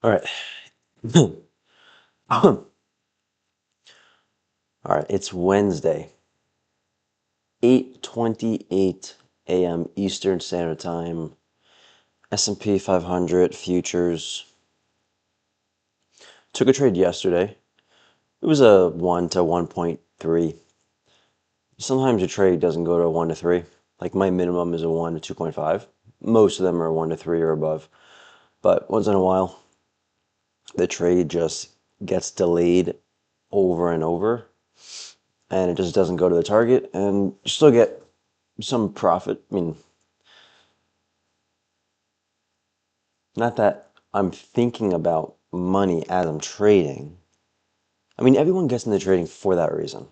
All right. All right, it's Wednesday, 8:28 a.m. Eastern Standard Time. S&P 500 futures. Took a trade yesterday. It was a 1 to 1.3. Sometimes a trade doesn't go to 1 to 3. Like my minimum is a 1 to 2.5. Most of them are 1 to 3 or above. But once in a while, the trade just gets delayed over and over, and it just doesn't go to the target, and you still get some profit. I mean, not that I'm thinking about money as I'm trading. I mean, everyone gets into trading for that reason.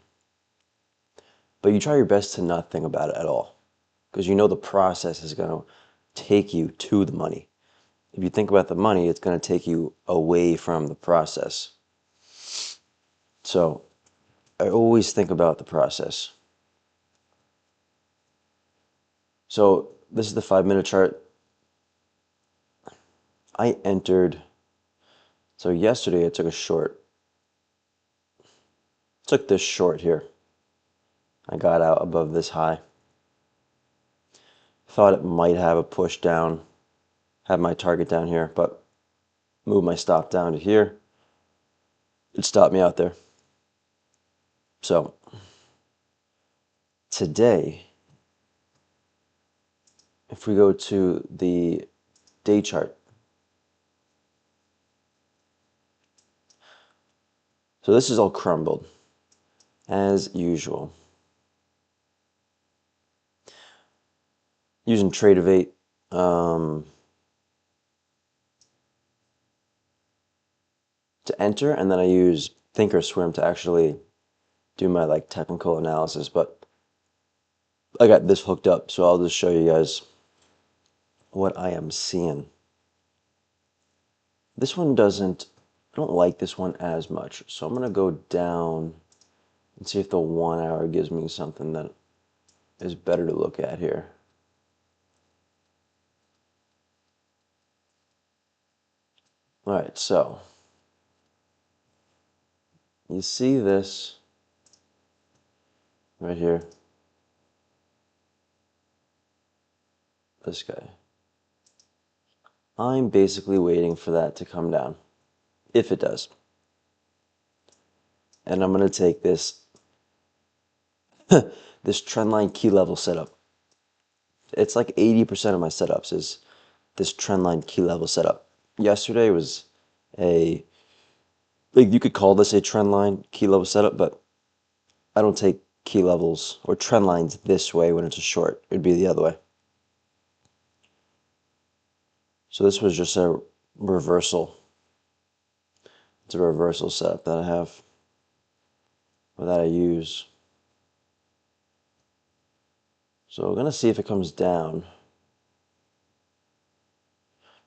But you try your best to not think about it at all because you know the process is going to take you to the money. If you think about the money, it's going to take you away from the process. So I always think about the process. So this is the 5 minute chart. I entered. So yesterday I took a short. Took this short here. I got out above this high. Thought it might have a push down, have my target down here, but moved my stop down to here. It stopped me out there. So today, if we go to the day chart, so this is all crumbled as usual. Using Tradevate, to enter, and then I use Thinkorswim to actually do my like technical analysis. But I got this hooked up, so I'll just show you guys what I am seeing. This one doesn't, I don't like this one as much, so I'm gonna go down and see if the 1 hour gives me something that is better to look at here. All right, so you see this right here, this guy. I'm basically waiting for that to come down, if it does. And I'm going to take this this trendline key level setup. It's like 80% of my setups is this trendline key level setup. Yesterday was a, like you could call this a trendline key level setup, but I don't take key levels or trend lines this way when it's a short. It'd be the other way. So this was just a reversal. It's a reversal setup that I have, or that I use. So we're gonna see if it comes down.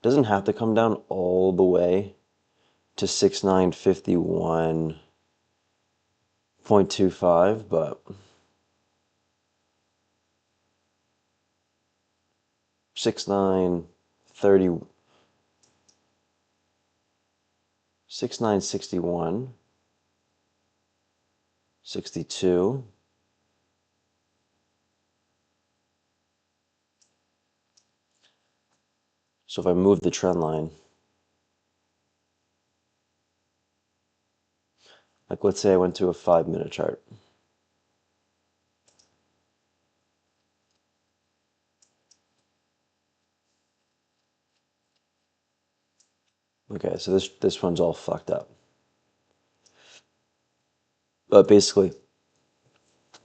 Doesn't have to come down all the way to 6951.25, but 6930, 6961, 62. So if I move the trend line, like let's say I went to a 5 minute chart. Okay, so this one's all fucked up. But basically,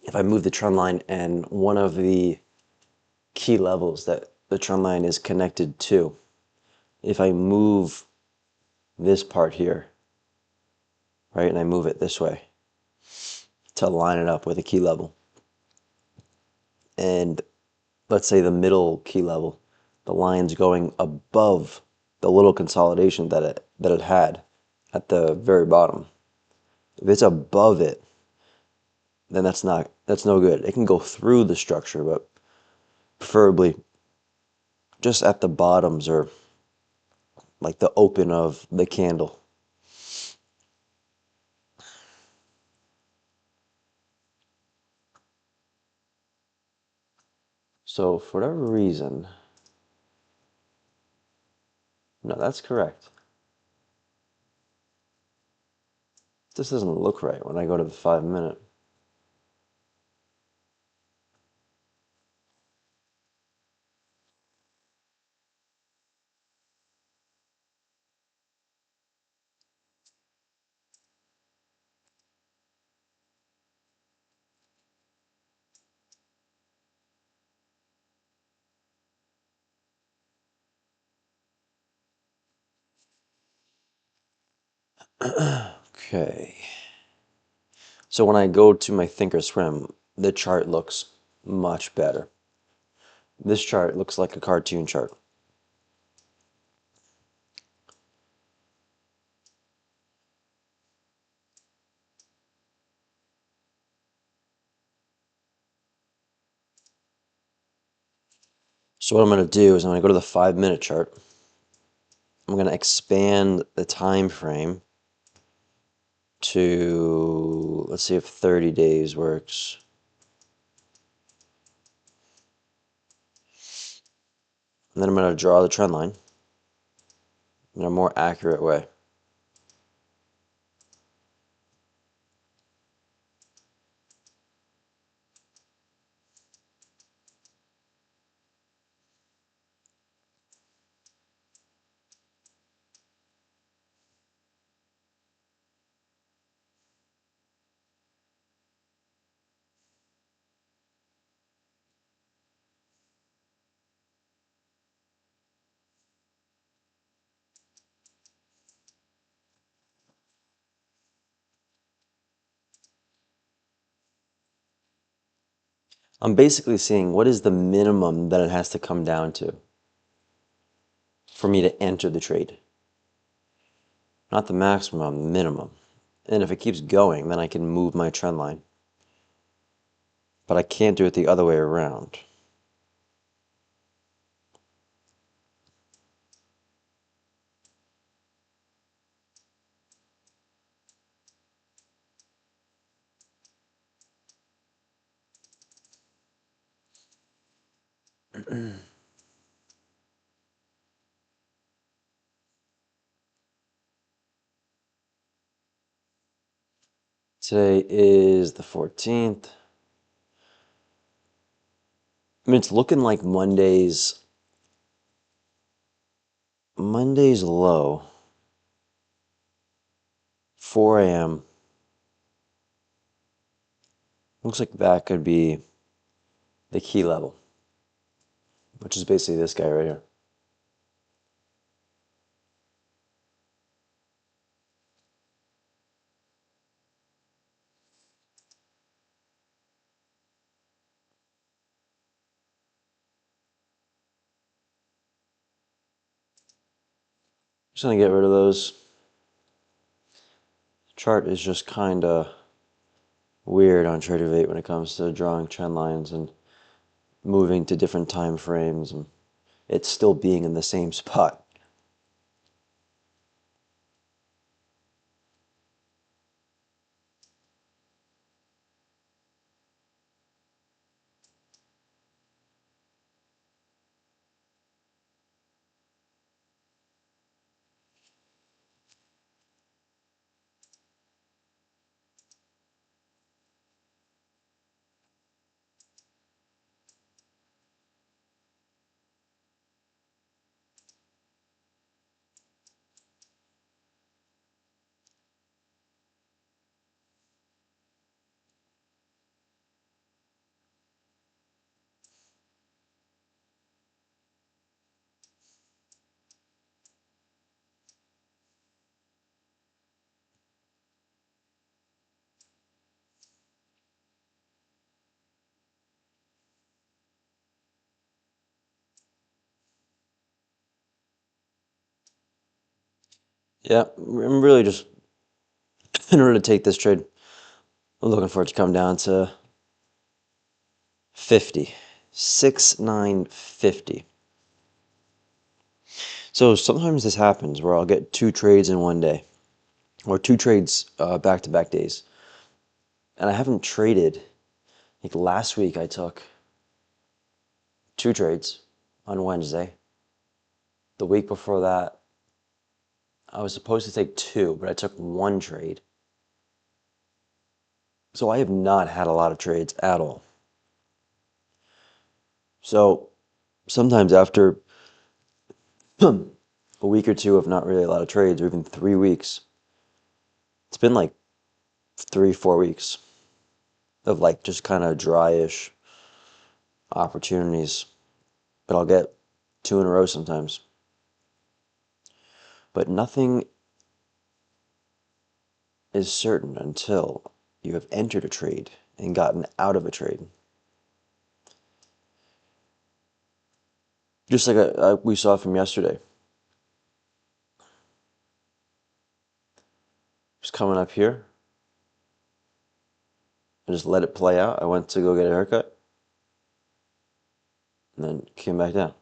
if I move the trend line and one of the key levels that the trend line is connected to, if I move this part here, right, and I move it this way to line it up with a key level, and let's say the middle key level, the line's going above the little consolidation that it had at the very bottom. If it's above it, then that's no good. It can go through the structure, but preferably just at the bottoms or like the open of the candle. So for whatever reason, no, that's correct. This doesn't look right when I go to the 5 minute. Okay. So when I go to my Thinkorswim, the chart looks much better. This chart looks like a cartoon chart. So what I'm going to do is I'm going to go to the 5 minute chart. I'm going to expand the time frame to, let's see if 30 days works. And then I'm going to draw the trend line in a more accurate way. I'm basically seeing what is the minimum that it has to come down to for me to enter the trade. Not the maximum, the minimum. And if it keeps going, then I can move my trend line. But I can't do it the other way around. Today is the 14th. I mean, it's looking like Monday's low, 4 a.m. Looks like that could be the key level, which is basically this guy right here. Just gonna get rid of those. Chart is just kind of weird on Trader 8 when it comes to drawing trend lines and moving to different time frames, and it's still being in the same spot. Yeah, I'm really just, in order to take this trade, I'm looking for it to come down to 50, 6,950. So sometimes this happens where I'll get two trades in one day, or two trades back-to-back days, and I haven't traded. Like last week, I took two trades on Wednesday. The week before that, I was supposed to take two, but I took one trade. So I have not had a lot of trades at all. So sometimes after a week or two of not really a lot of trades, or even 3 weeks, it's been like 3, 4 weeks of like just kind of dryish opportunities. But I'll get two in a row sometimes. But nothing is certain until you have entered a trade and gotten out of a trade. Just like we saw from yesterday. Just coming up here, I just let it play out. I went to go get a haircut and then came back down.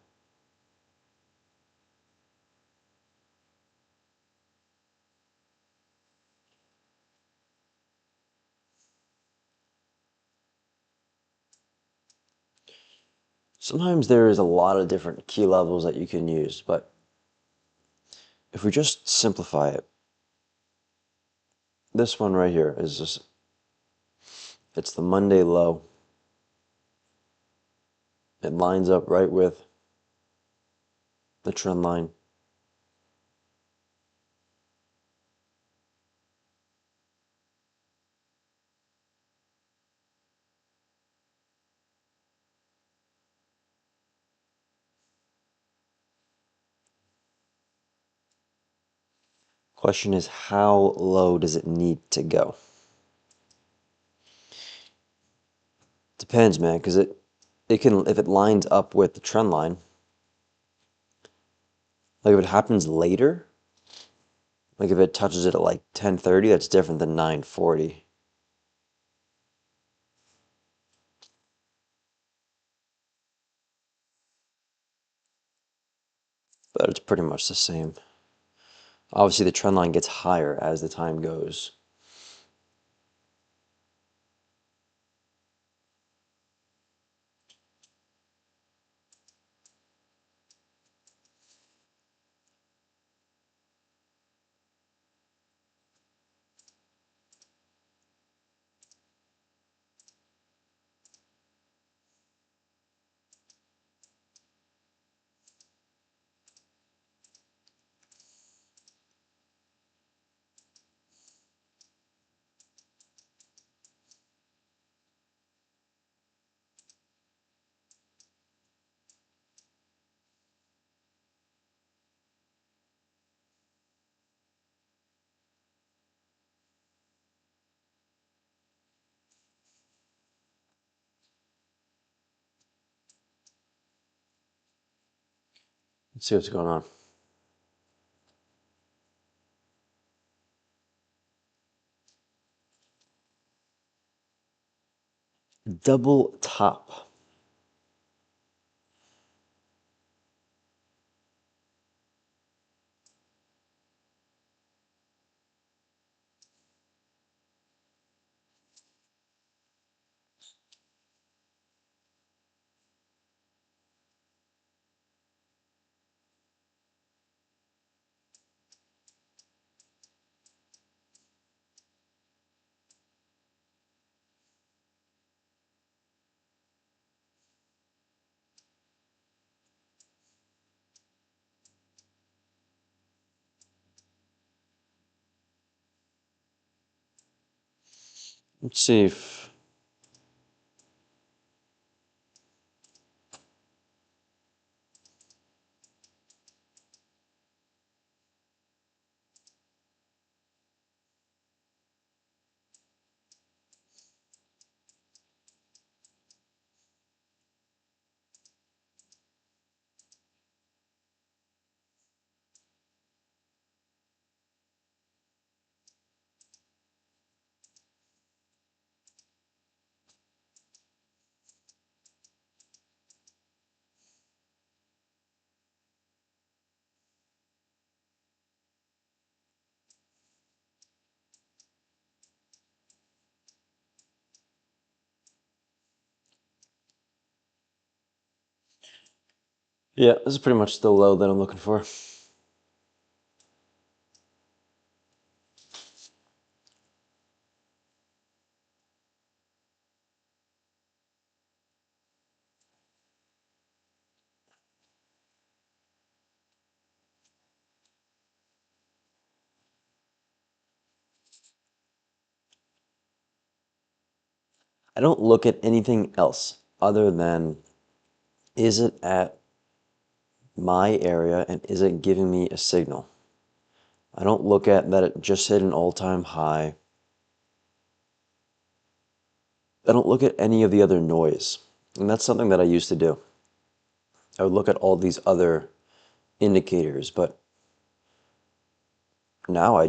Sometimes there is a lot of different key levels that you can use, but if we just simplify it, this one right here is just, it's the Monday low. It lines up right with the trend line. Question is, how low does it need to go? Depends, man, because it can, if it lines up with the trend line, like if it happens later, like if it touches it at like 10:30, that's different than 9:40. But it's pretty much the same. Obviously, the trend line gets higher as the time goes. Let's see what's going on. Double top. Let's see if Yeah, this is pretty much the low that I'm looking for. I don't look at anything else other than is it at my area and is it giving me a signal? I don't look at that it just hit an all-time high. I don't look at any of the other noise. And that's something that I used to do. I would look at all these other indicators, but now I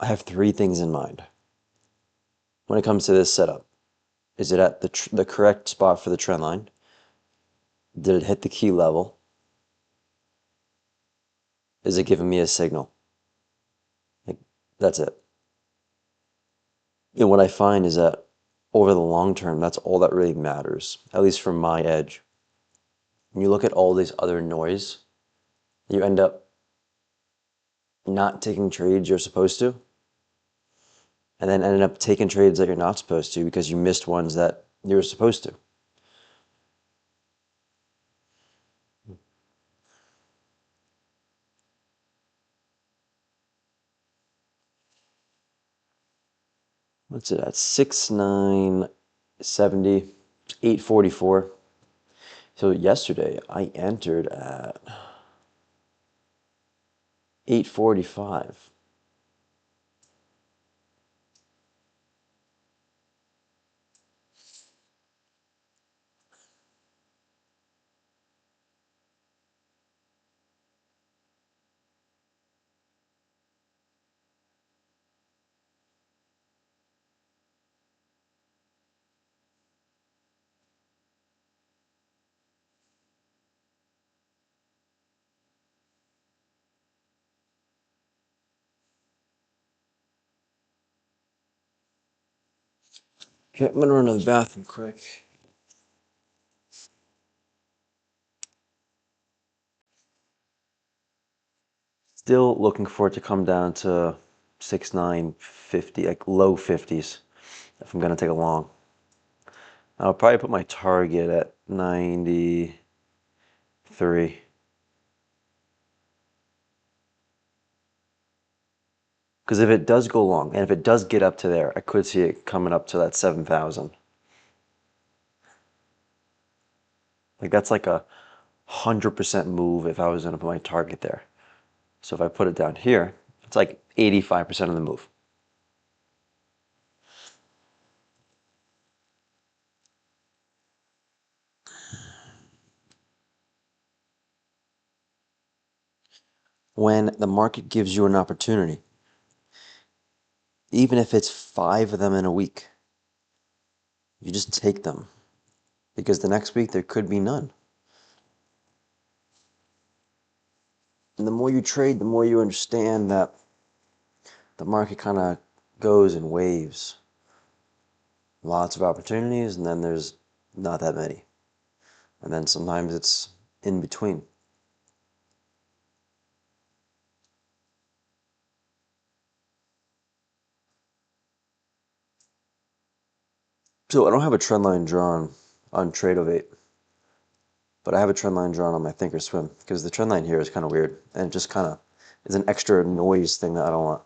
have three things in mind when it comes to this setup. Is it at the correct spot for the trend line? Did it hit the key level? Is it giving me a signal? Like, that's it. And what I find is that over the long term, that's all that really matters, at least from my edge. When you look at all this other noise, you end up not taking trades you're supposed to, and then ended up taking trades that you're not supposed to because you missed ones that you were supposed to. What's it at? 6,970, 844. So yesterday I entered at 845. Okay, I'm gonna run to the bathroom quick. Still looking for it to come down to 6,950, like low 50s, if I'm gonna take a long. I'll probably put my target at 93. Because if it does go long, and if it does get up to there, I could see it coming up to that 7,000. Like that's like a 100% move if I was gonna put my target there. So if I put it down here, it's like 85% of the move. When the market gives you an opportunity, even if it's five of them in a week, you just take them because the next week there could be none. And the more you trade, the more you understand that the market kind of goes in waves. Lots of opportunities, and then there's not that many. And then sometimes it's in between. So I don't have a trend line drawn on Tradeovate, but I have a trend line drawn on my Thinkorswim because the trend line here is kind of weird and it just kind of is an extra noise thing that I don't want.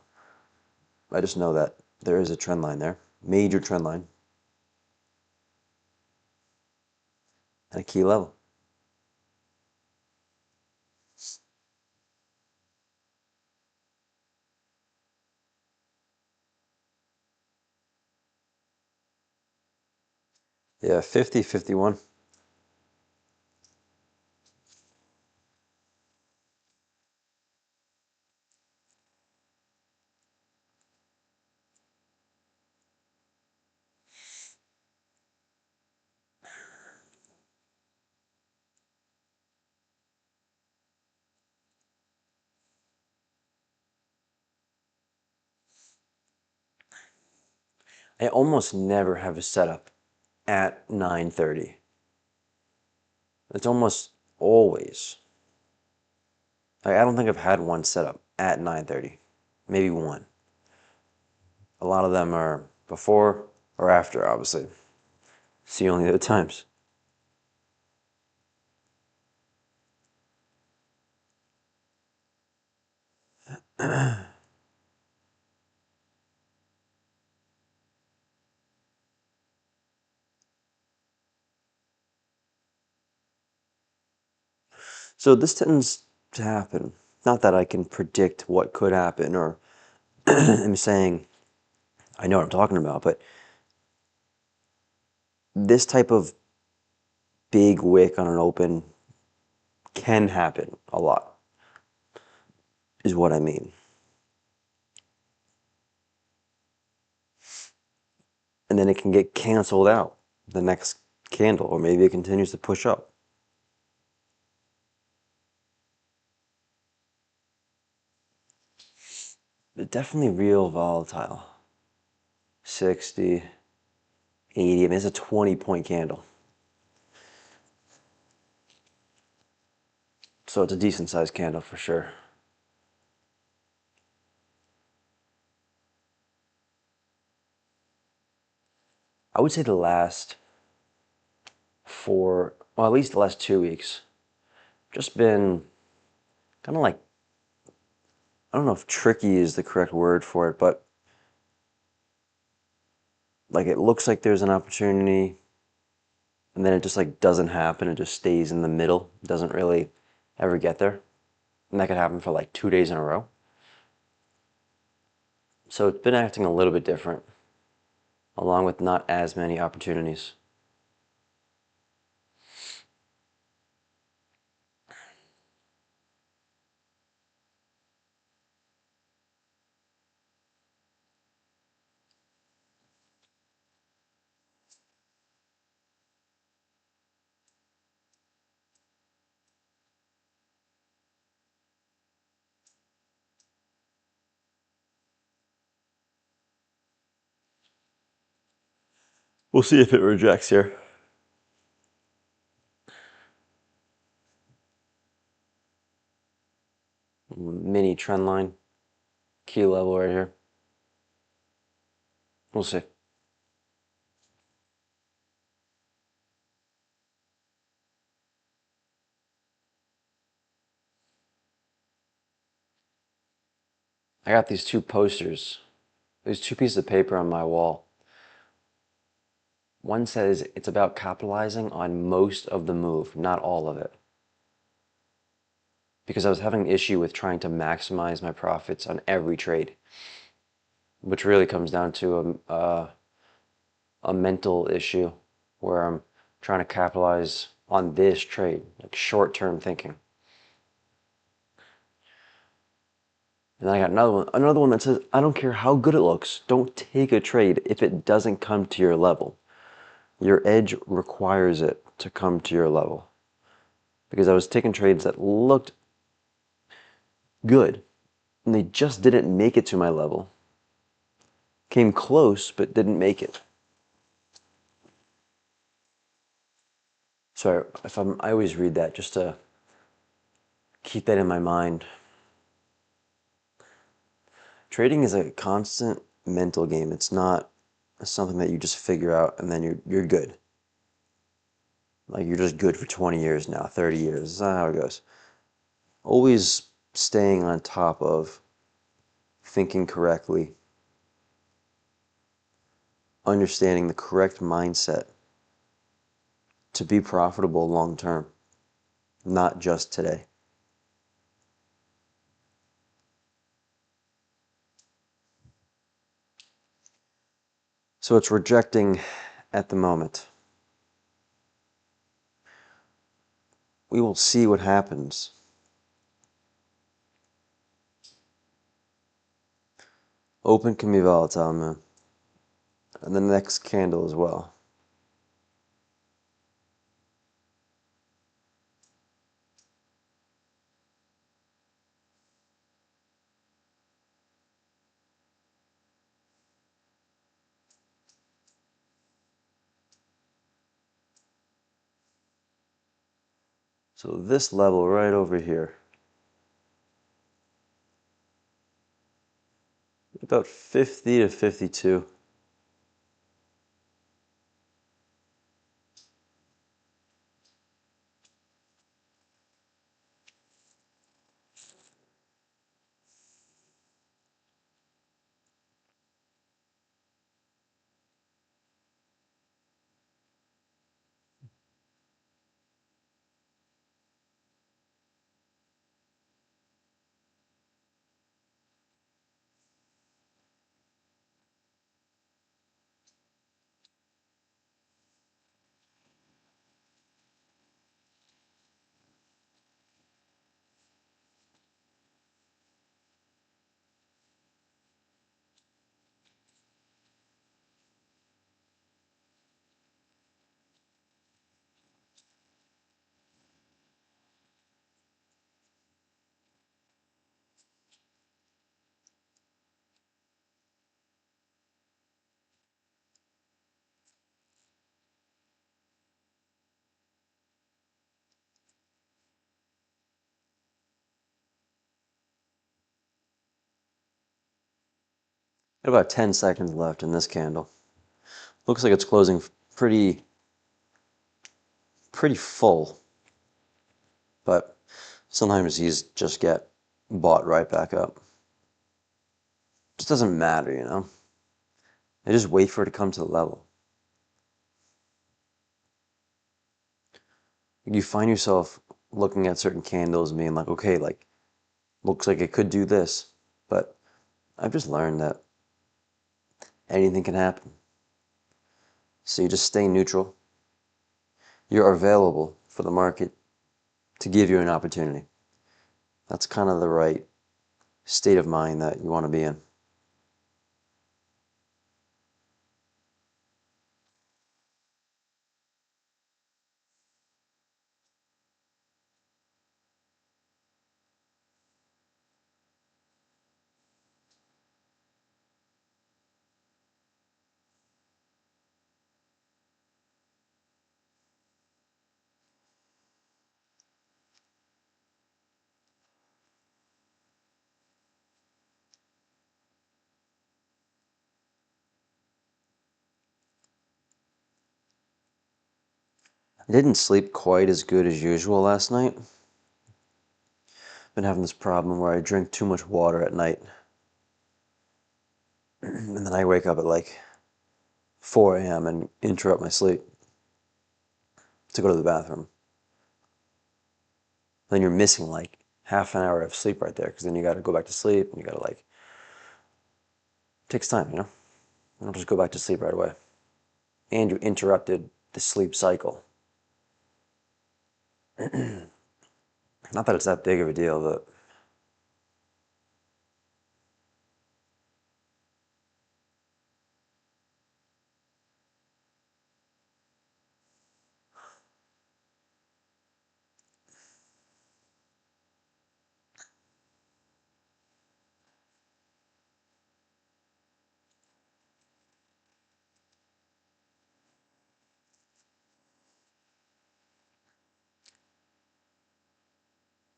I just know that there is a trend line there, major trend line, and a key level. Yeah, 50, 51. I almost never have a setup at 9:30. It's almost always. Like, I don't think I've had one set up at 9:30. Maybe one. A lot of them are before or after, obviously. It's the only other times. So this tends to happen. Not that I can predict what could happen or I'm saying I know what I'm talking about, but this type of big wick on an open can happen a lot, is what I mean. And then it can get canceled out the next candle, or maybe it continues to push up. But definitely real volatile. 60, 80, I mean, it's a 20-point candle. So it's a decent sized candle for sure. I would say the last well, at least the last 2 weeks, just been kind of like, I don't know if tricky is the correct word for it, but like it looks like there's an opportunity and then it just like doesn't happen. It just stays in the middle. It doesn't really ever get there. And that could happen for like 2 days in a row. So it's been acting a little bit different, along with not as many opportunities. We'll see if it rejects here. Mini trend line, key level right here. We'll see. I got these two posters, these two pieces of paper on my wall. One says it's about capitalizing on most of the move, not all of it. Because I was having an issue with trying to maximize my profits on every trade, which really comes down to a mental issue where I'm trying to capitalize on this trade, like short-term thinking. And then I got another one that says, I don't care how good it looks, don't take a trade if it doesn't come to your level. Your edge requires it to come to your level. Because I was taking trades that looked good, and they just didn't make it to my level. Came close, but didn't make it. So I always read that just to keep that in my mind. Trading is a constant mental game. It's not something that you just figure out and then you're good. Like you're just good for 20 years now, 30 years. That's not how it goes. Always staying on top of thinking correctly, understanding the correct mindset to be profitable long term, not just today. So it's rejecting at the moment. We will see what happens. Open can be volatile, man. And the next candle as well. So this level right over here, about 50 to 52. Got about 10 seconds left in this candle. Looks like it's closing pretty full, but sometimes these just get bought right back up. Just doesn't matter, you know? I just wait for it to come to the level. You find yourself looking at certain candles and being like, okay, like, looks like it could do this, but I've just learned that anything can happen. So you just stay neutral. You're available for the market to give you an opportunity. That's kind of the right state of mind that you want to be in. I didn't sleep quite as good as usual last night. Been having this problem where I drink too much water at night. And then I wake up at like 4 a.m. and interrupt my sleep to go to the bathroom. Then you're missing like half an hour of sleep right there because then you got to go back to sleep and you got to like, it takes time, you know? You don't just go back to sleep right away. And you interrupted the sleep cycle. Not that it's that big of a deal, but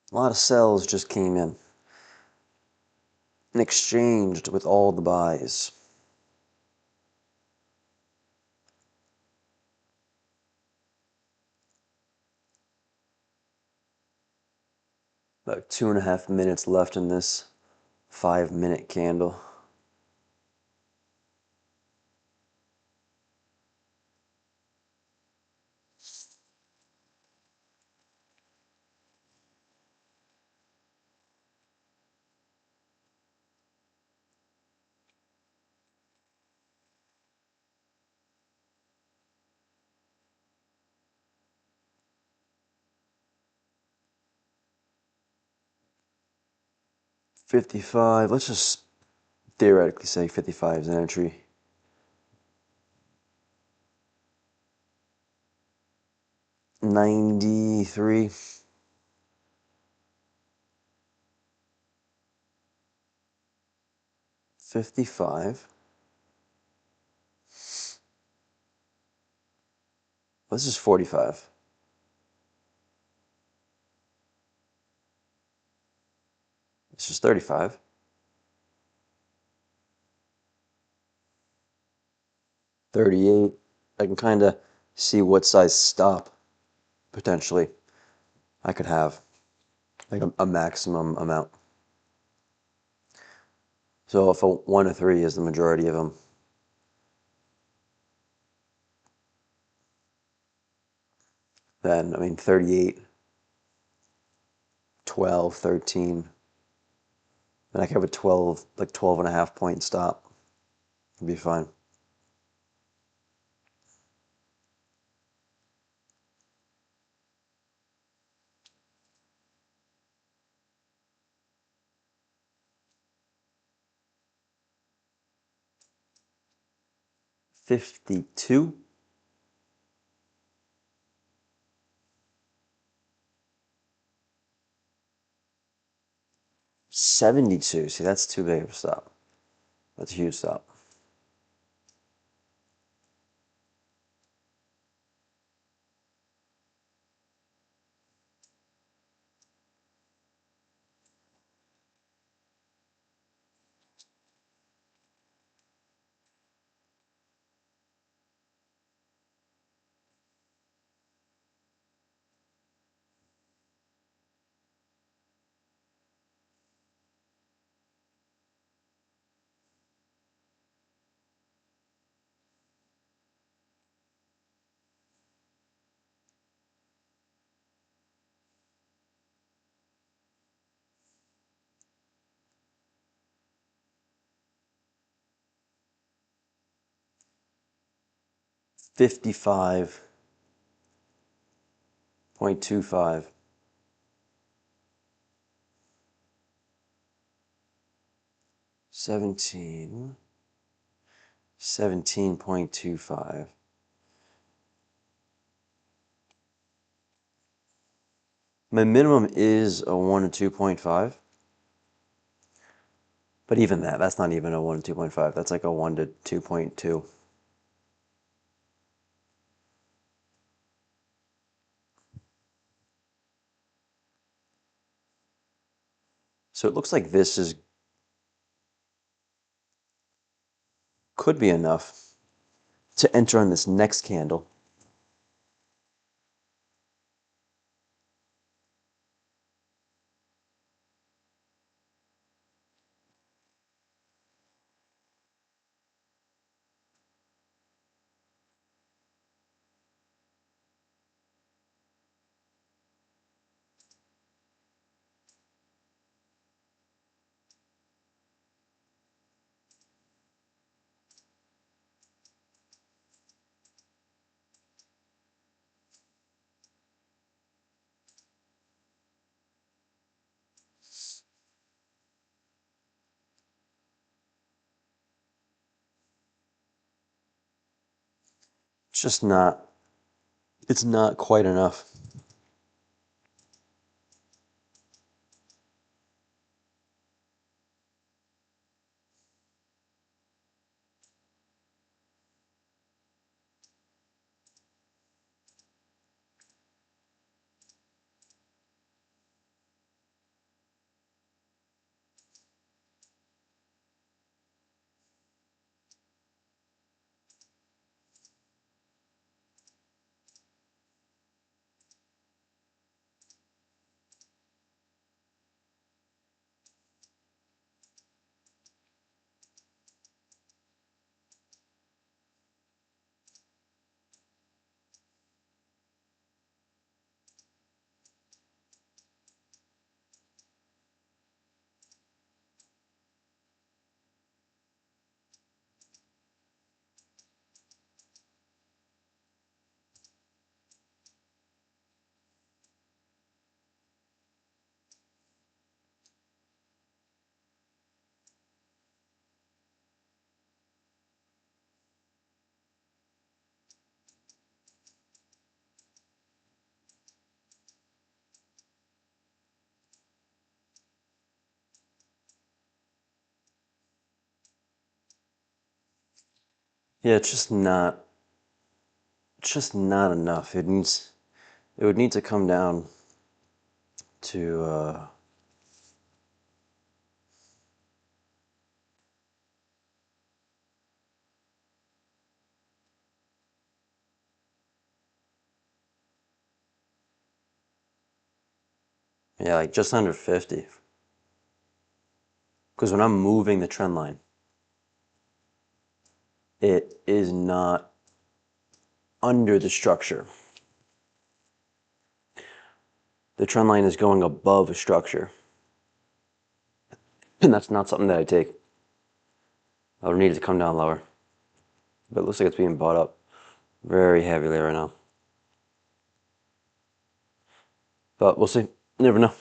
'a lot of sells just came in and exchanged with all the buys. About 2.5 minutes left in this 5-minute candle. $55, let's just theoretically say 55 is an entry. $93. 55. This is 45. This is 35. 38. I can kind of see what size stop potentially I could have, like a maximum amount. So if a 1 to 3 is the majority of them, then, I mean, 38, 12, 13, then I could have a 12, like 12 and a half point stop. It'd be fine. $52. 72. See, that's too big of a stop. That's a huge stop. $55.25. 17.25. My minimum is a 1 to 2.5. But even that's not even a 1 to 2.5. That's like a 1 to 2.2. So it looks like this could be enough to enter on this next candle. It's just not, it's not quite enough. Yeah, it's just not enough. It would need to come down to Yeah, like just under 50. Because when I'm moving the trend line, it is not under the structure. The trend line is going above a structure. And that's not something that I take. I would need it to come down lower. But it looks like it's being bought up very heavily right now. But we'll see. You never know.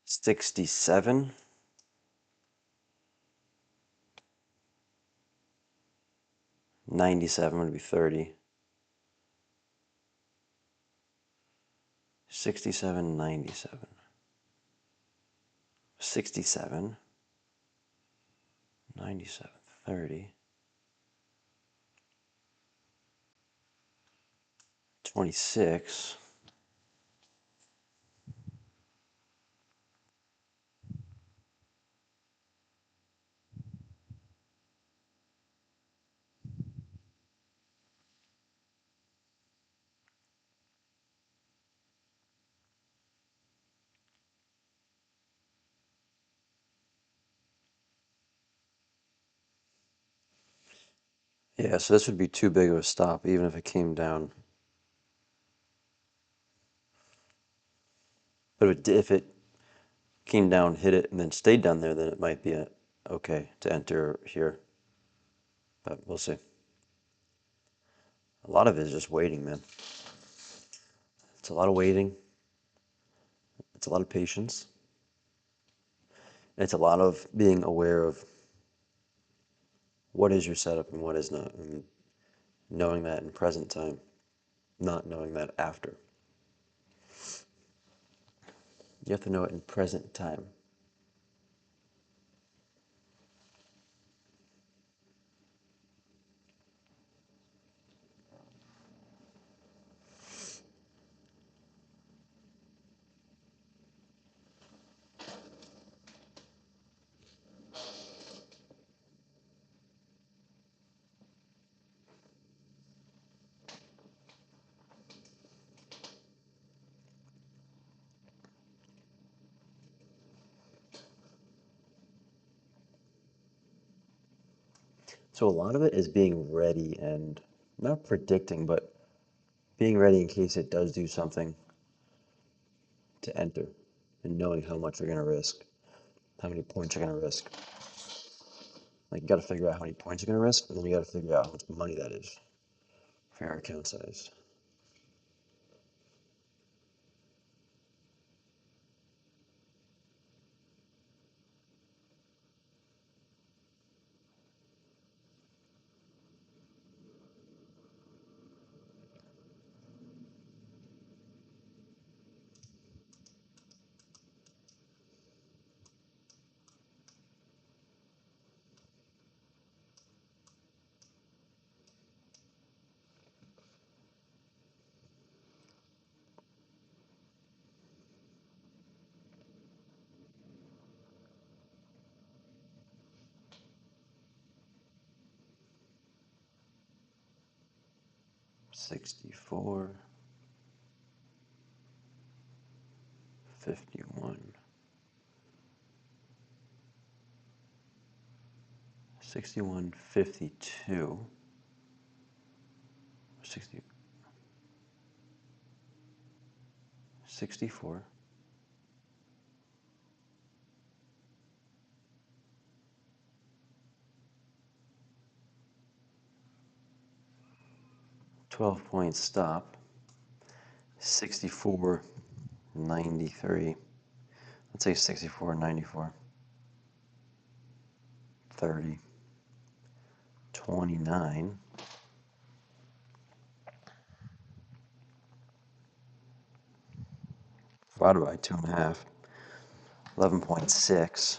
$67. 97 would be 30. 67, 97. 67, 97, 30. 26. Yeah, so this would be too big of a stop, even if it came down. But if it came down, hit it, and then stayed down there, then it might be okay to enter here. But we'll see. A lot of it is just waiting, man. It's a lot of waiting. It's a lot of patience. And it's a lot of being aware of what is your setup and what is not. And knowing that in present time, not knowing that after. You have to know it in present time. So a lot of it is being ready and not predicting, but being ready in case it does do something to enter and knowing how much you're going to risk, how many points you're going to risk. Like, you got to figure out how many points you're going to risk, and then you got to figure out how much money that is for your account size. $64, $51, $61, $52, 60, $64, 12 point stop, 64 93. Let's say 64, 94, 30, 29, 2.5, 11.6.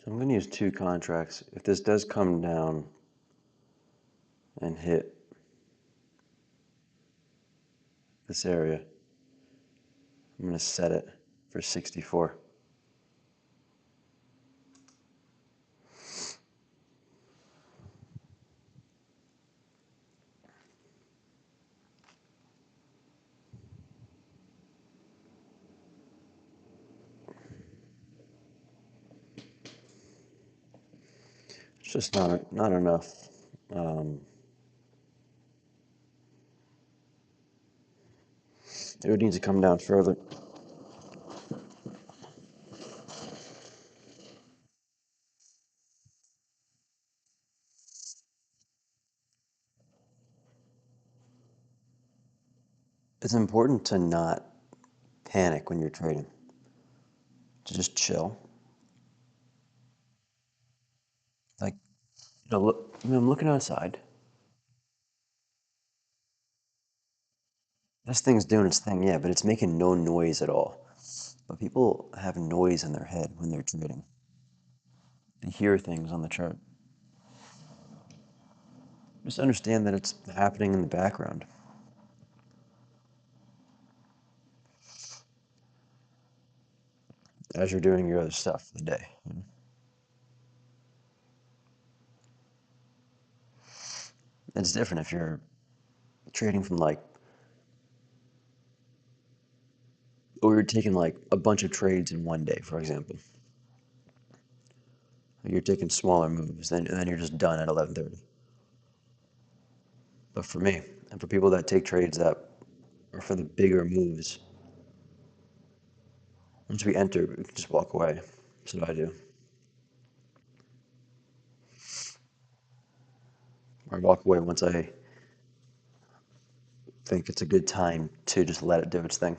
So I'm going to use 2 contracts. If this does come down and hit this area, I'm going to set it for 64. It's just not enough. It would need to come down further. It's important to not panic when you're trading, to just chill. Like, look, I'm looking outside. This thing's doing its thing, yeah, but it's making no noise at all. But people have noise in their head when they're trading. They hear things on the chart. Just understand that it's happening in the background as you're doing your other stuff for the day. It's different if you're trading from or you're taking like a bunch of trades in one day, for example. You're taking smaller moves, then you're just done at 11:30. But for me, and for people that take trades that are for the bigger moves, once we enter, we can just walk away. That's what I do. Or walk away once I think it's a good time to just let it do its thing.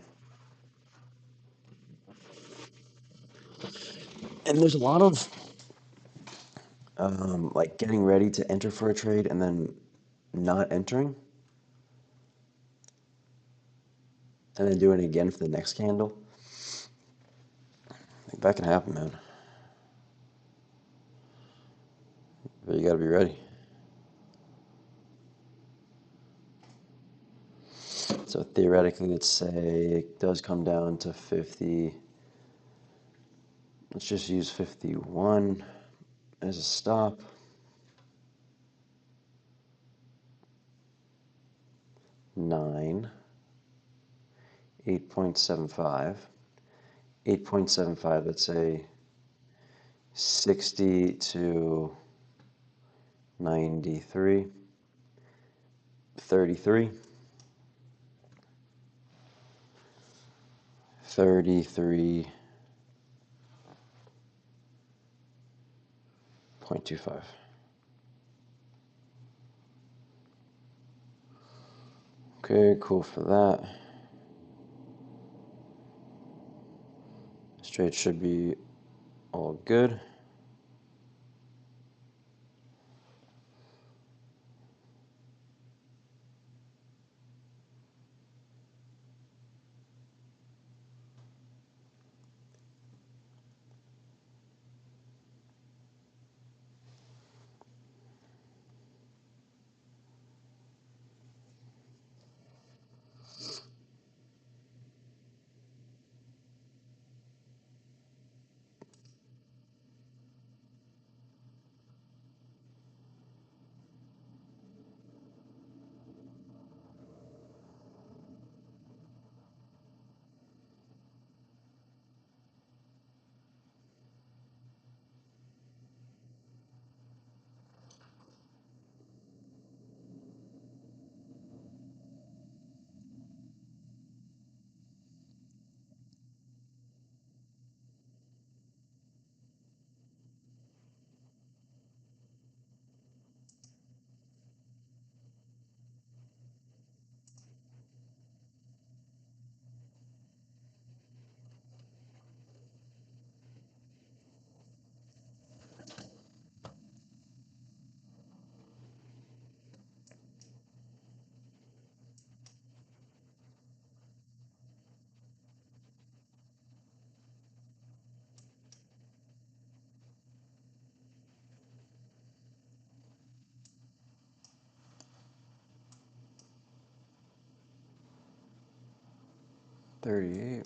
And there's a lot of like getting ready to enter for a trade and then not entering, and then doing it again for the next candle. I think that can happen, man. But you got to be ready. So theoretically, let's say it does come down to 50. Let's just use 51 as a stop. 9, 8.75. 8.75, let's say 60 to 93. 33. 33. 0.25. Okay, cool for that. Straight should be all good. $38, $59.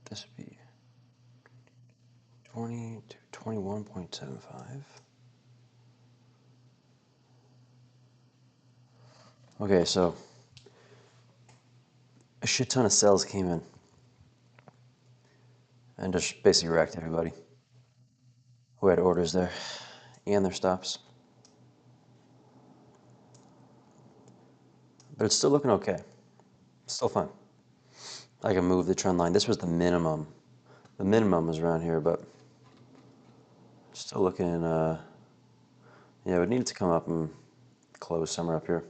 This would be 20 to 21.75. Okay, so a shit ton of sells came in and just basically wrecked everybody who had orders there and their stops. But it's still looking okay. It's still fine. I can move the trend line. This was the minimum. The minimum was around here, but still looking, yeah, it would need to come up and close somewhere up here.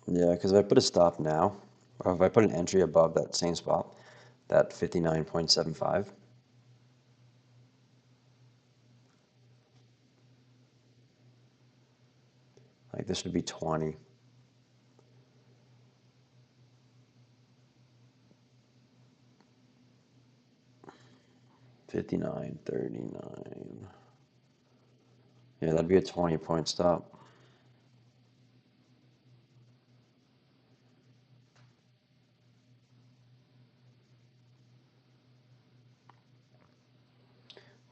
Yeah, because if I put a stop now, or if I put an entry above that same spot, that 59.75, like this would be 20. 59, 39. Yeah, that'd be a 20-point stop.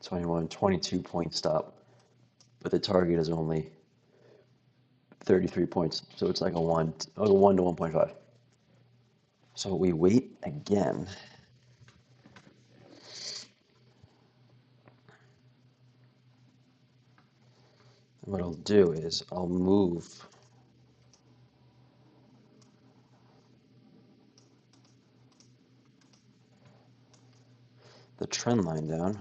Twenty-one, 22-point stop. But the target is only 33 points. So it's like a 1 to 1.5. So we wait again. What I'll do is I'll move the trend line down.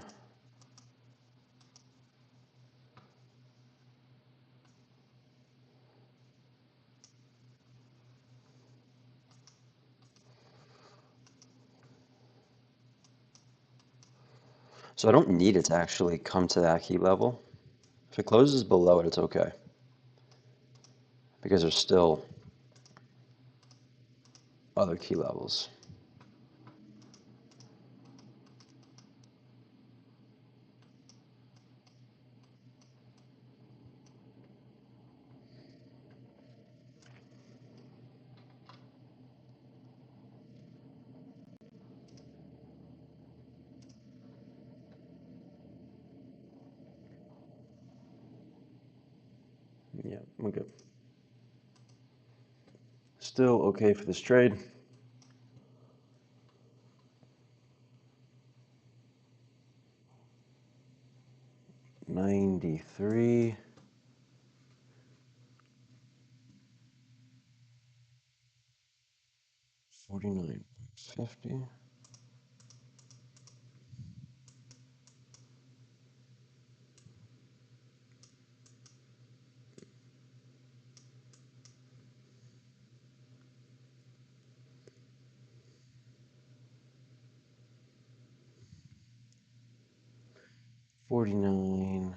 So I don't need it to actually come to that key level. If it closes below it, it's okay. Because there's still other key levels. Yeah, I'm good. Still okay for this trade. 93. 49.50. $49.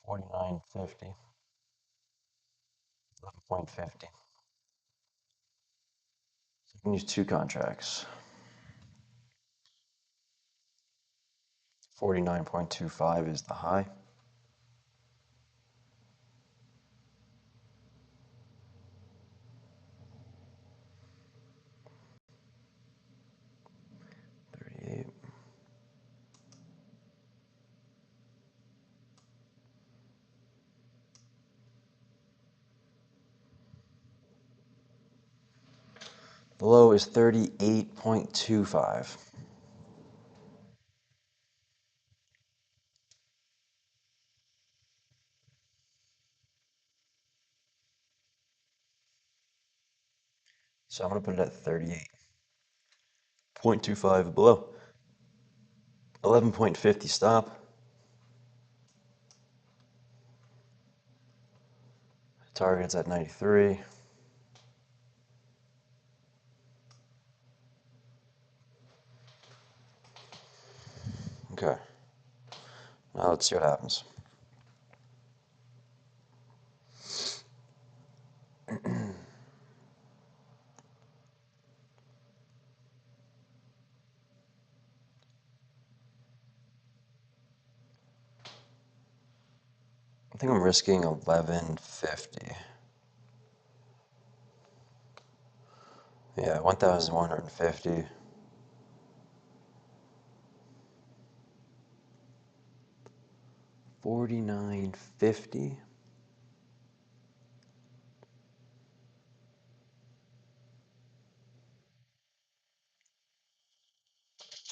$49.50. 11.50. So I can use two contracts. 49.25 is the high. The low is 38.25. So I'm going to put it at 38.25 below. 11.50 stop. Target's at 93. Okay. Now let's see what happens. I think I'm risking 1150. Yeah, 1,150. $49.50.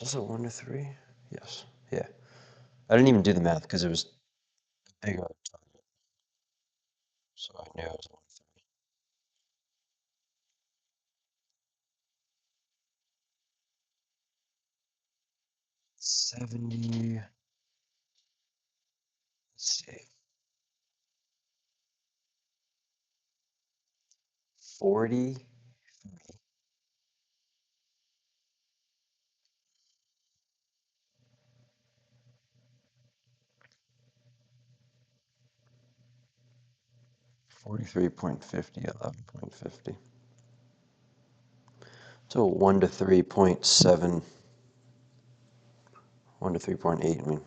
Is it 1 to 3? Yes. Yeah. I didn't even do the math because it was bigger target. So I knew it was 1 to 3. 70. Let's see. 40. 43.50, 11.50. So 1 to 3.7, 1 to 3.8, I mean.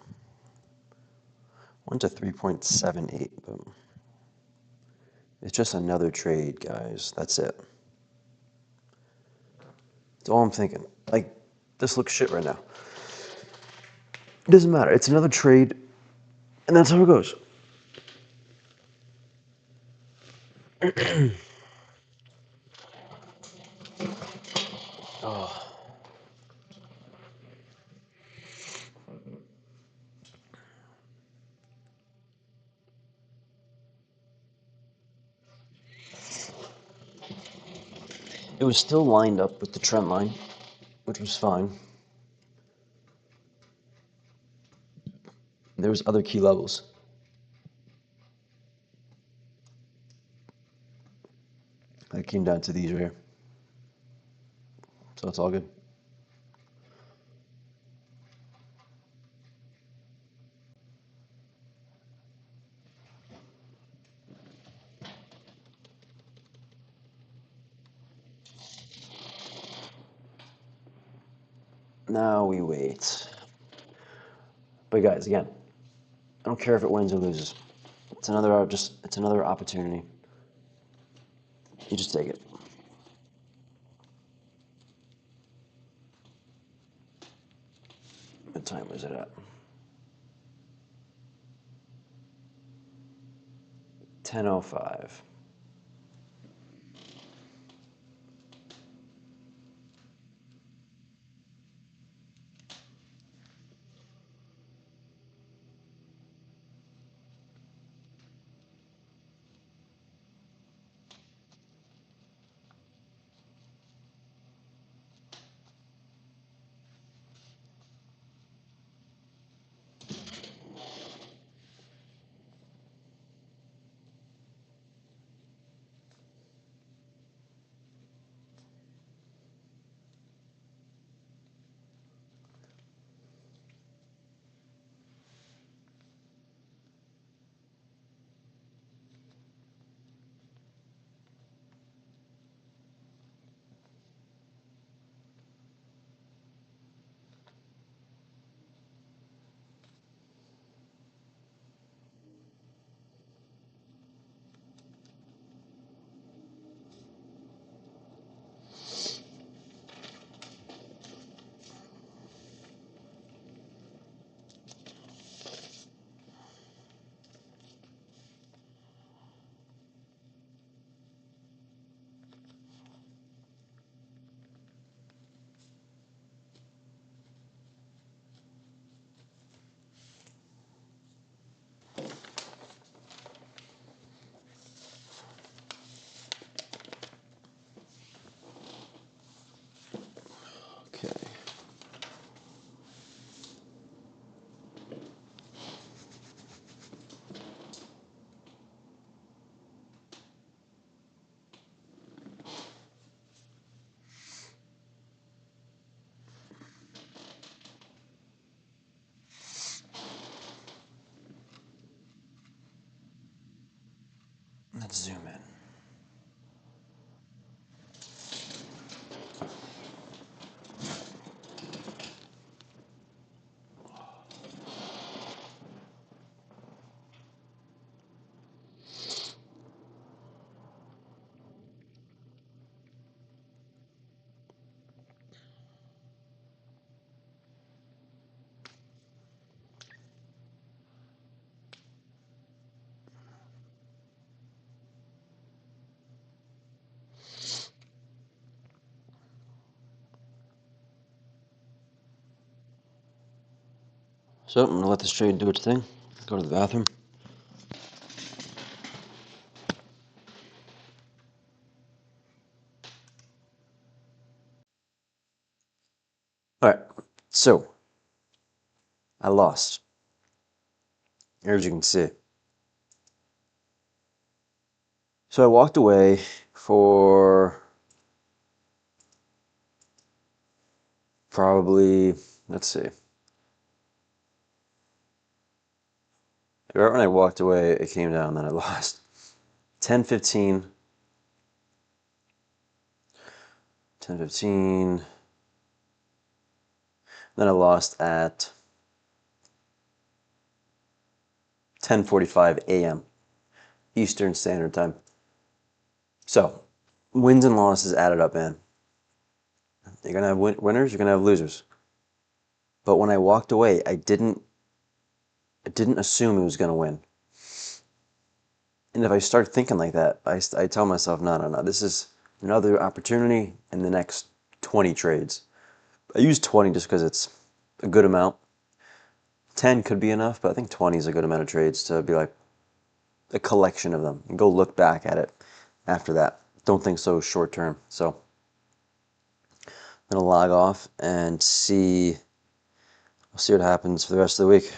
1 to 3.78, but it's just another trade, guys. That's it. That's all I'm thinking. Like, this looks shit right now. It doesn't matter. It's another trade, and that's how it goes. Oh. It was still lined up with the trend line, which was fine. There was other key levels. I came down to these right here. So it's all good. Now we wait. But guys, again, I don't care if it wins or loses. It's another opportunity. You just take it. What time was it at? 10:05. Okay. Let's zoom in. So I'm gonna let this trade do its thing. Go to the bathroom. All right. So I lost. As you can see. So I walked away for probably, let's see. Right when I walked away, it came down, then I lost. 10:15. 10:15. Then I lost at 10:45 a.m. Eastern Standard Time. So, wins and losses added up, man. You're gonna have winners, you're gonna have losers. But when I walked away, I didn't assume he was gonna win. And if I start thinking like that, I tell myself, no. This is another opportunity in the next 20 trades. I use 20 just because it's a good amount. 10 could be enough, but I think 20 is a good amount of trades to be like a collection of them and go look back at it after that. Don't think so short term. So I'm gonna log off and see what happens for the rest of the week.